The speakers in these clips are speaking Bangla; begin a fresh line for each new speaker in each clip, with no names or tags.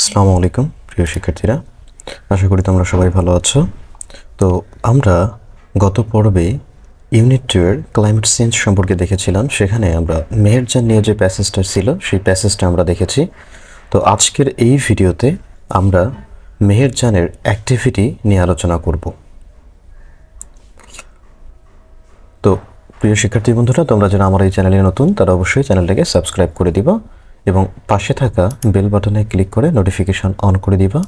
আসসালামু আলাইকুম প্রিয় শিক্ষার্থীরা, আশা করি তোমরা সবাই ভালো আছো। তো আমরা গত পর্বে ইউনিট 2 এর ক্লাইমেট চেঞ্জ সম্পর্কে দেখেছিলাম। সেখানে আমরা মেহেরজান নিয়ে যে প্যাসেজটা ছিল সেই প্যাসেজটা আমরা দেখেছি। তো আজকের এই ভিডিওতে আমরা মেহেরজানের অ্যাক্টিভিটি নিয়ে আলোচনা করব। তো প্রিয় শিক্ষার্থী বন্ধুরা, তোমরা যারা আমার এই চ্যানেলে নতুন তারা অবশ্যই চ্যানেলটাকে সাবস্ক্রাইব করে দিবা এবং পাশে থাকা বেল বাটনে ক্লিক করে নোটিফিকেশন অন করে দিবা,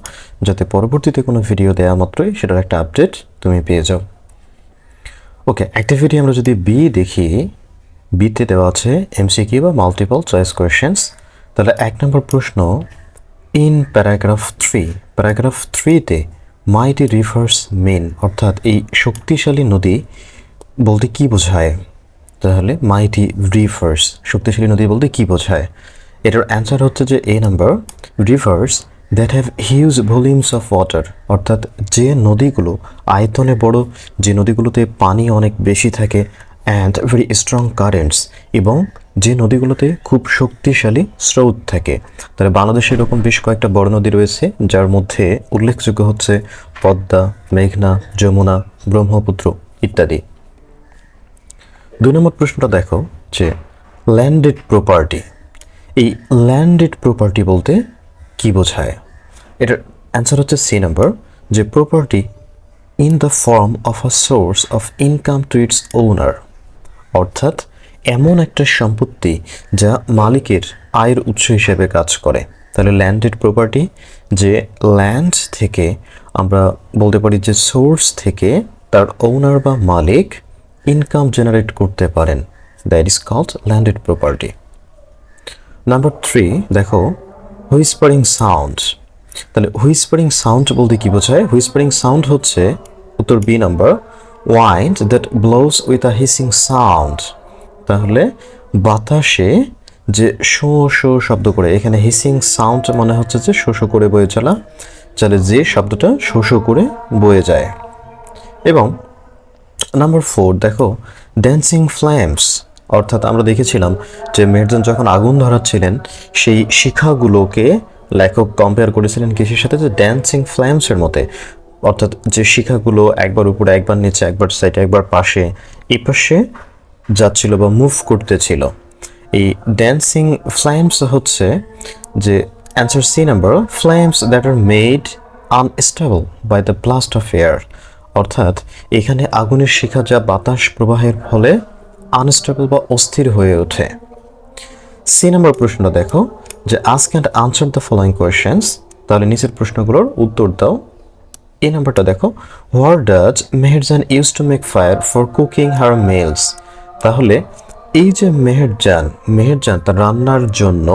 যাতে পরবর্তীতে কোনো ভিডিও দেওয়া মাত্রই সেটার একটা আপডেট তুমি পেয়ে যাও। ওকে, অ্যাক্টিভিটি আমরা যদি বি দেখি, বিতে দেওয়া আছে এমসিকিউ বা মাল্টিপল চয়েস কোয়েশ্চেন্স। তাহলে 1 নম্বর প্রশ্ন, ইন প্যারাগ্রাফ 3তে মাইটি রিভার্স মেন, অর্থাৎ এই শক্তিশালী নদী বলতে কি বোঝায়? তাহলে মাইটি রিভার্স, শক্তিশালী নদী বলতে কি বোঝায়? এটার অ্যান্সার হচ্ছে যে A number, rivers that have huge volumes of water, অর্থাৎ যে নদীগুলো আয়তনে বড়, যে নদীগুলোতে পানি অনেক বেশি থাকে, অ্যান্ড ভেরি স্ট্রং কারেন্টস, এবং যে নদীগুলোতে খুব শক্তিশালী স্রোত থাকে। তাহলে বাংলাদেশে এরকম বেশ কয়েকটা বড় নদী রয়েছে, যার মধ্যে উল্লেখযোগ্য হচ্ছে পদ্মা, মেঘনা, যমুনা, ব্রহ্মপুত্র ইত্যাদি। 2 নম্বর প্রশ্নটা দেখো যে ল্যান্ডেড প্রপার্টি, এই ল্যান্ডেড প্রপার্টি বলতে কি বোঝায়? এটার অ্যান্সার হচ্ছে সি নাম্বার, যে property in the form of a source of income to its owner, অর্থাৎ এমন একটা সম্পত্তি যা মালিকের আয়ের উৎস হিসেবে কাজ করে। তাহলে ল্যান্ডেড প্রপার্টি, যে ল্যান্ড থেকে আমরা বলতে পারি যে সোর্স থেকে তার ওনার বা মালিক ইনকাম জেনারেট করতে পারেন, that is called landed property. Number 3 দেখো, হুইসপারিং সাউন্ড। তাহলে হুইসপারিং সাউন্ড বলতে কি বোঝায়? হুইসপারিং সাউন্ড হচ্ছে উত্তর B number, wind that blows with a hissing sound. তাহলে বাতাসে যে শো শো শব্দ করে, এখানে হিসিং সাউন্ড মানে হচ্ছে যে শো শো করে বয়ে চলা, তাহলে যে শব্দটা শো শো করে বয়ে যায়। এবং নাম্বার 4 দেখো, ড্যান্সিং ফ্ল্যামস, অর্থাৎ আমরা দেখেছিলাম যে মেহেরজান যখন আগুন ধরাচ্ছিলেন সেই শিখাগুলোকে লেখক কম্পেয়ার করেছিলেন কিসের সাথে? যে ড্যান্সিং ফ্ল্যামসের মতে, অর্থাৎ যে শিখাগুলো একবার উপরে, একবার নিচে, একবার সাইডে, একবার পাশে, এই পাশে যাচ্ছিল বা মুভ করতেছিল। এই ড্যান্সিং ফ্ল্যামস হচ্ছে যে answer C number, flames that are made unstable by the blast of air, অর্থাৎ এখানে আগুনের শিখা যা বাতাস প্রবাহের ফলে আনস্টেবল বা অস্থির হয়ে ওঠে। সি নম্বর প্রশ্নটা দেখো যে ask and answer the following questions, তাহলে নিচের প্রশ্নগুলোর উত্তর দাও। এই নাম্বারটা দেখো, where does Meherjaan use to make fire for cooking her mills. তাহলে এই যে মেহেরজান তার রান্নার জন্য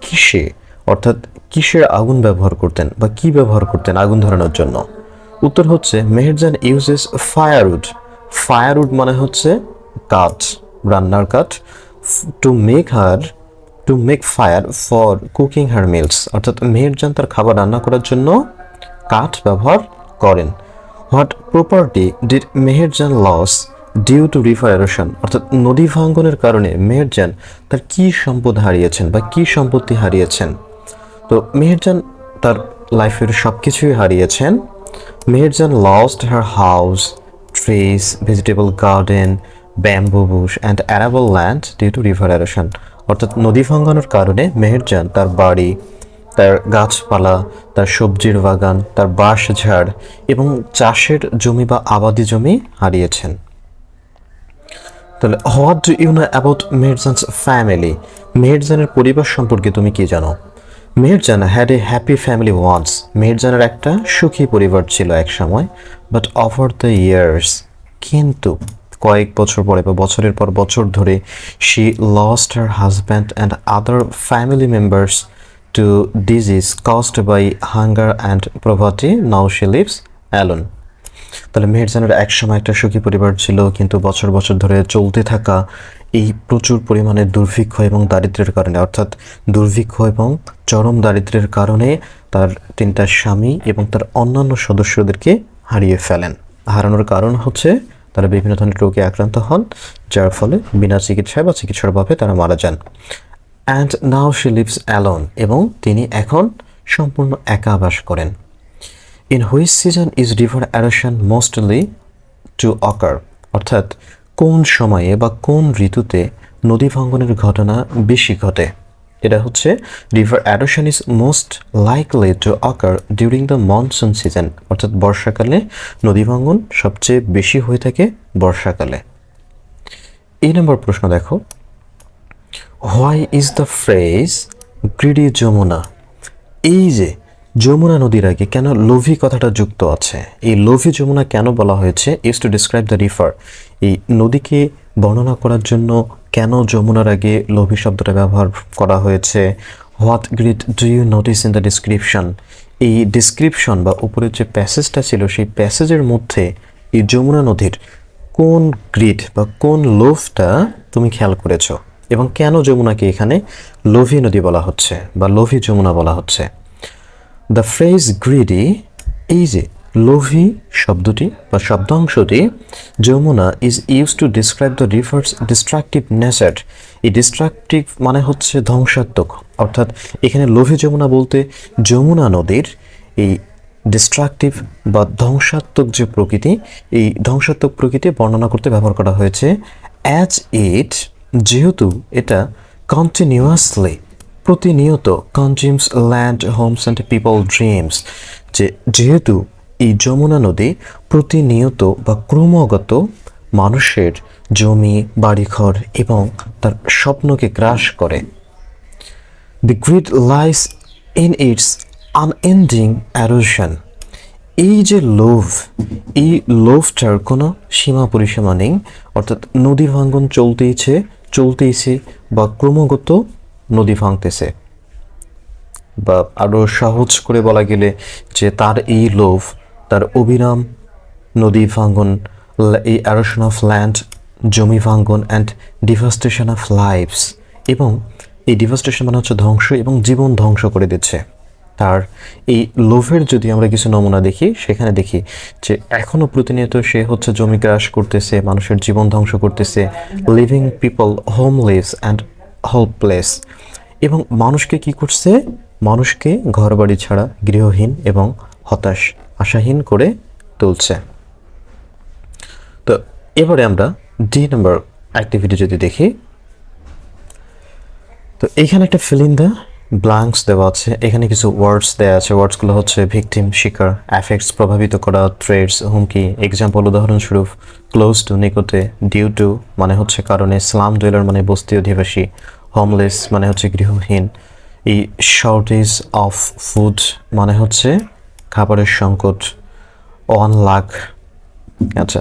কিসে, অর্থাৎ কিসের আগুন ব্যবহার করতেন বা কি ব্যবহার করতেন আগুন ধরানোর জন্য? উত্তর হচ্ছে মেহেরজান ইউজেস ফায়ারউড। ফায়ারউড মানে হচ্ছে কাঠ, রান্নার কাঠ। To make fire for cooking her mills, অর্থাৎ মেহেরজান তার খাবার রান্না করার জন্য কাঠ ব্যবহার করেন। What property did Meherjan lose due to river erosion, অর্থাৎ নদী ভাঙ্গনের কারণে মেহেরজান তার কি সম্পদ হারিয়েছেন বা কি সম্পত্তি হারিয়েছেন? তো মেহেরজান তার লাইফের সব কিছুই হারিয়েছেন। Meherjan lost her house, trees, vegetable garden, bamboo bush and arable land due to river erosion, অর্থাৎ নদী ভাঙ্গনের কারণে মেহেরজান তার বাড়ি, তার গাছপালা, তার সবজির বাগান, তার বাঁশঝাড় এবং চাষের জমি বা আবাদি জমি হারিয়েছেন। তাহলে what do you know about Meherjan's family, মেহেরজানের পরিবার সম্পর্কে তুমি কি জানো? Meherjan had a happy family once, মেহেরজানের একটা সুখী পরিবার ছিল এক সময়। বাট ওভার দ্য ইয়ার্স, কিন্তু কয়েক বছর পরে বা বছরের পর বছর ধরে, she lost her husband and other family members to disease caused by hunger and poverty, now she lives alone. তাহলে মেহেরজানের একসময় একটা সুখী পরিবার ছিল, কিন্তু বছর বছর ধরে চলতে থাকা এই প্রচুর পরিমাণে দুর্ভিক্ষ এবং দারিদ্র্যের কারণে, অর্থাৎ দুর্ভিক্ষ এবং চরম দারিদ্র্যের কারণে তার 3টা স্বামী এবং তার অন্যান্য সদস্যদেরকে হারিয়ে ফেলেন। হারানোর কারণ হচ্ছে তারা বিভিন্ন ধরনের রোগে আক্রান্ত হন, যার ফলে বিনা চিকিৎসায় বা চিকিৎসার অভাবে তারা মারা যান। And now she lives alone, এবং তিনি এখন সম্পূর্ণ একা বাস করেন। In which season is river erosion mostly two অকার, অর্থাৎ কোন সময়ে বা কোন ঋতুতে নদী ভাঙ্গনের ঘটনা বেশি ঘটে। এটা হচ্ছে river erosion is most likely to ochre during the monsoon season, অর্থাৎ বর্ষাকালে নদী ভাঙ্গন সবচেয়ে বেশি হয়ে থাকে বর্ষাকালে। এই নম্বর প্রশ্ন দেখো, why is the phrase greedy Jamuna, এই যে যমুনা নদীর আগে কেন লোভী কথাটা যুক্ত আছে, এই লোভী যমুনা কেন বলা হয়েছে, is two describe the river, এই নদীকে বর্ণনা করার জন্য কেন যমুনার আগে লোভী শব্দটা ব্যবহার করা হয়েছে। What greed do you notice in the description, এই ডিসক্রিপশন বা উপরের যে প্যাসেজটা ছিল সেই প্যাসেজের মধ্যে এই যমুনা নদীর কোন গ্রিড বা কোন লোভটা তুমি খেয়াল করেছো, এবং কেন যমুনাকে এখানে লোভী নদী বলা হচ্ছে বা লোভী যমুনা বলা হচ্ছে। দ্য ফ্রেজ গ্রিডি, এই যে লোভী শব্দটি বা শব্দাংশটি Jamuna is use to describe the rivers destructive nature, এই ডিস্ট্রাকটিভ মানে হচ্ছে ধ্বংসাত্মক, অর্থাৎ এখানে লোভী যমুনা বলতে যমুনা নদীর এই ডিস্ট্রাকটিভ বা ধ্বংসাত্মক যে প্রকৃতি, এই ধ্বংসাত্মক প্রকৃতি বর্ণনা করতে ব্যবহার করা হয়েছে। অ্যাজ ইট, যেহেতু এটা কন্টিনিউয়াসলি প্রতিনিয়ত consumes land Holmes and people dreams, যেহেতু এই যমুনা নদী প্রতিনিয়ত বা ক্রমাগত মানুষের জমি বাড়িঘর এবং তার স্বপ্নকে গ্রাস করে। The greed lies in its unending erosion, এই যে লোভ, এই লোভটার কোনো সীমা পরিসীমা নেই, অর্থাৎ নদী ভাঙ্গন চলতেইছে বা ক্রমাগত নদী ভাঙতেছে, বা আরও সহজ করে বলা গেলে যে তার এই লোভ, তার অবিরাম নদী ভাঙ্গন, এই এরোশন অফ ল্যান্ড জমি ভাঙ্গন অ্যান্ড ডিভাস্টেশন অফ লাইভস, এবং এই ডিভাস্টেশন মানে হচ্ছে ধ্বংস এবং জীবন ধ্বংস করে দিচ্ছে। তার এই লোভের যদি আমরা কিছু নমুনা দেখি, সেখানে দেখি যে এখনও প্রতিনিয়ত সে হচ্ছে জমি গ্রাস করতেছে, মানুষের জীবন ধ্বংস করতেছে, living people homeless and helpless, এবং মানুষকে কি করছে, মানুষকে ঘরবাড়ি ছাড়া গৃহহীন এবং হতাশ আশাহীন করে তুলছে। তো এবারে আমরা ডি নাম্বার অ্যাক্টিভিটি যদি দেখি, তো এইখানে একটা ফিল ইন দ্য ব্ল্যাঙ্কস দেওয়া আছে, এখানে কিছু ওয়ার্ডস দেওয়া আছে, ওয়ার্ডসগুলো হচ্ছে ভিকটিম শিকার, অ্যাফেক্টস প্রভাবিত করা, থ্রেটস হুমকি, এক্সাম্পল উদাহরণস্বরূপ ক্লোজ টু নিকটে, ডিউ টু মানে হচ্ছে কারণে, স্লাম ডুয়েলার মানে বস্তি অধিবাসী, হোমলেস মানে হচ্ছে গৃহহীন, এই শর্টেজ অফ ফুড মানে হচ্ছে খাবারের সংকট, অন লাখ। আচ্ছা,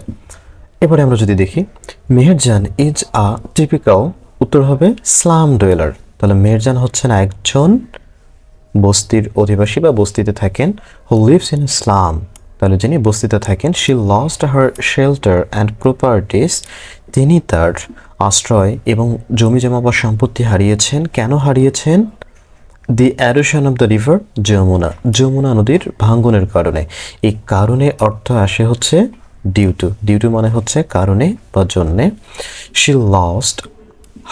এবারে আমরা যদি দেখি মেহেরজান ইজ আ টিপিক্যাল, উত্তর হবে স্লাম ডুয়েলার, তাহলে মেহেরজান হচ্ছেন একজন বস্তির অধিবাসী বা বস্তিতে থাকেন, হু লিভস ইন স্লাম, তাহলে যিনি বস্তিতে থাকেন। She lost her shelter and properties, তিনি তার আশ্রয় এবং জমিজমা বা সম্পত্তি হারিয়েছেন। কেন হারিয়েছেন? The erosion of the river Jamuna, Jamuna নদীর ভাঙ্গনের কারণে। এই কারণে অর্থ আসে হচ্ছে ডিউ টু মানে হচ্ছে কারণে বা জন্যে। শি লস্ট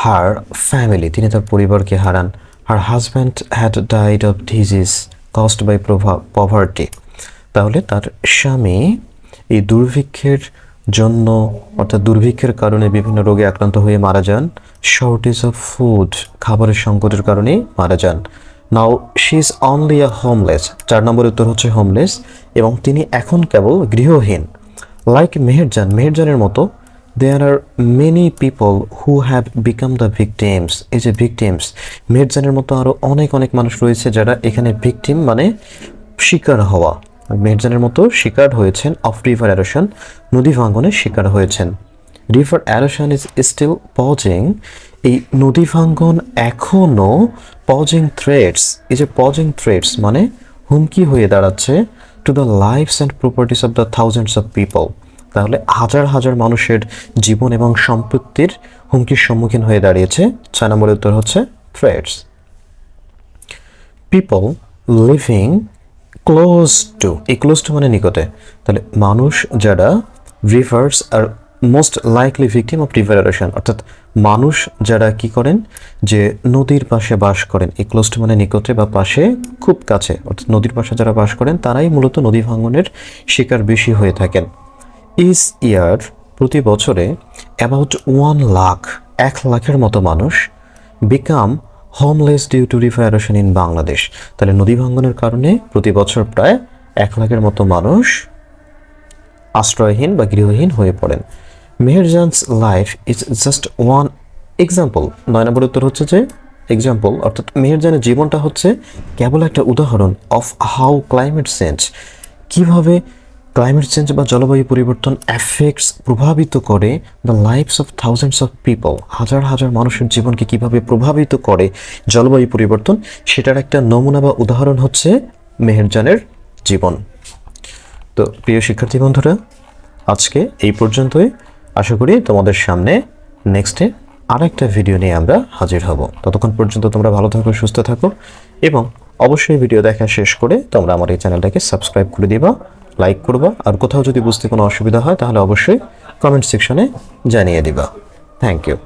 হার ফ্যামিলি, তিনি তার পরিবারকে হারান। Her husband had died of disease caused by poverty, তাহলে তার স্বামী এই দুর্ভিক্ষের জন্য, অর্থাৎ দুর্ভিক্ষের কারণে বিভিন্ন রোগে আক্রান্ত হয়ে মারা যান। শর্টেজ অফ ফুড, খাবারের সংকটের কারণে মারা যান। Now she is only a homeless, 4 নম্বর উত্তর হচ্ছে হোমলেস, এবং তিনি এখন কেবল গৃহহীন। লাইক মেহেরজান, মেহেরজানের মতো there are many people who have become the victims, এই যে ভিকটিমস, মেহেরজানের মতো আরও অনেক মানুষ রয়েছে যারা এখানে ভিকটিম মানে শিকার হওয়া, মেহেরজানের মতো শিকার হয়েছেন অফ রিভার এরোশন, নদী ভাঙ্গনের শিকার হয়েছেন। রিভার এরোশন ইজ স্টিল পজিং, এই নদী ভাঙ্গন এখনও পজিং থ্রেটস, এই যে পজিং থ্রেটস মানে হুমকি হয়ে দাঁড়াচ্ছে to the lives and properties of the thousands of people, তাহলে হাজার মানুষের জীবন এবং সম্পত্তির হুমকির সম্মুখীন হয়ে দাঁড়িয়েছে। 6 নম্বরের উত্তর হচ্ছে threats. People living close to, এই ক্লোজ টু মানে নিকটে, তাহলে মানুষ যারা rivers are most likely victim of river erosion, অর্থাৎ মানুষ যারা কি করেন যে নদীর পাশে বাস করেন, এই ক্লোজ টু মানে নিকটে বা পাশে, খুব কাছে, অর্থাৎ নদীর পাশে যারা বাস করেন তারাই মূলত নদী ভাঙনের শিকার বেশি হয়ে থাকেন। ইস ইয়ার, প্রতি বছরে অ্যাবাউট 1 লাখের মতো মানুষ become homeless due to river erosion in Bangladesh. তাহলে নদী ভাঙনের কারণে প্রতি বছর প্রায় 1 লাখের মতো মানুষ আশ্রয়হীন বা গৃহহীন হয়ে পড়েন। Meherjan's life is just one example. 9 নম্বর উত্তর হচ্ছে যে এক্সাম্পল, অর্থাৎ মেহেরজানের জীবনটা হচ্ছে কেবল একটা উদাহরণ অফ হাউ ক্লাইমেট চেঞ্জ, কীভাবে ক্লাইমেট চেঞ্জ বা জলবায়ু পরিবর্তন অ্যাফেক্টস, প্রভাবিত করে the lives of thousands of people, হাজার হাজার মানুষের জীবনকে কীভাবে প্রভাবিত করে জলবায়ু পরিবর্তন, সেটার একটা নমুনা বা উদাহরণ হচ্ছে মেহেরজানের জীবন। তো প্রিয় শিক্ষার্থী বন্ধুরা, আজকে এই পর্যন্তই। আশা করি তোমাদের সামনে নেক্সটে আরেকটা ভিডিও নিয়ে আমরা হাজির হব। ততক্ষণ পর্যন্ত তোমরা ভালো থাকো, সুস্থ থাকো, এবং অবশ্যই ভিডিও দেখা শেষ করে তোমরা আমার এই চ্যানেলটাকে সাবস্ক্রাইব করে দিবা, লাইক করবা, আর কোথাও যদি বুঝতে কোনো অসুবিধা হয় তাহলে অবশ্যই কমেন্ট সেকশনে জানিয়ে দিবা। Thank you.